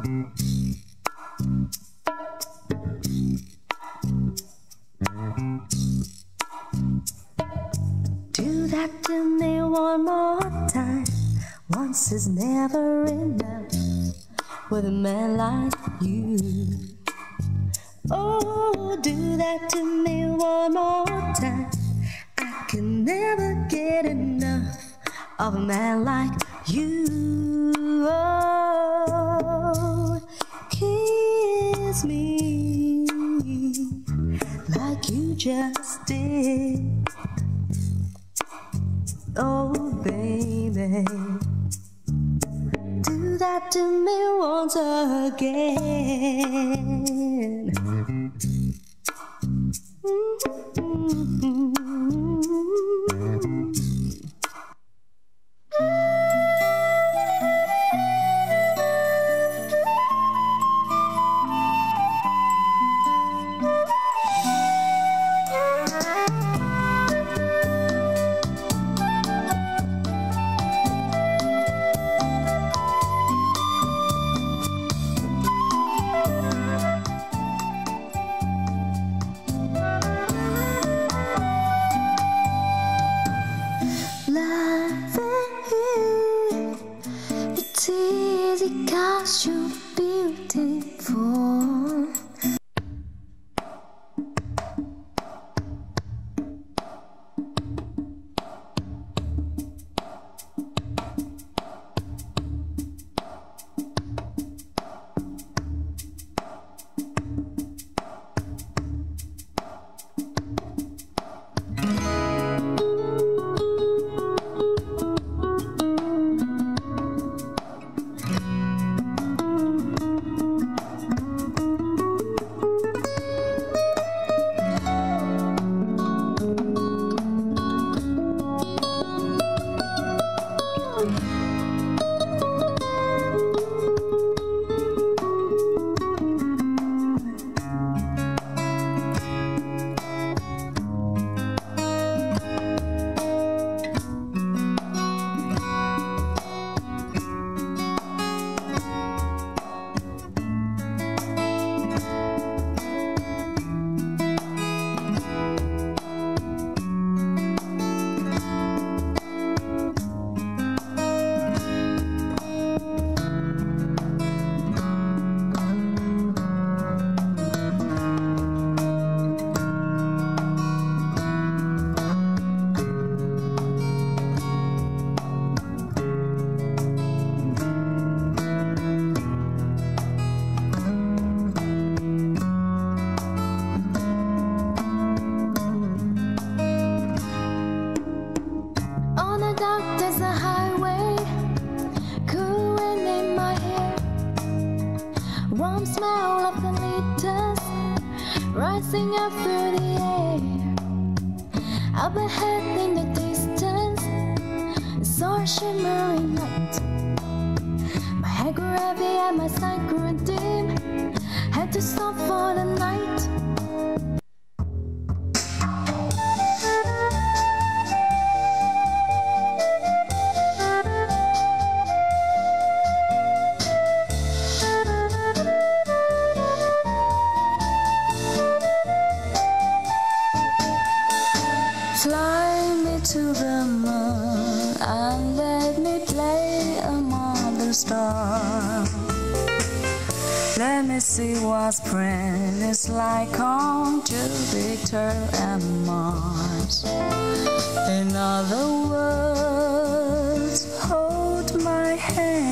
Do that to me one more time. Once is never enough with a man like you. Oh, do that to me one more time. I can never get enough of a man like you. Oh, kiss me like you just did. Oh, baby, do that to me once again. Because you're beautiful. There's a highway, cool wind in my hair, warm smell of the liters rising up through the air. Up ahead in the distance, I saw a shimmering light. My head grew heavy and my sight grew dim. Had to stop for the night. Fly me to the moon and let me play among the stars. Let me see what spring is like on Jupiter and Mars. In other words, hold my hand.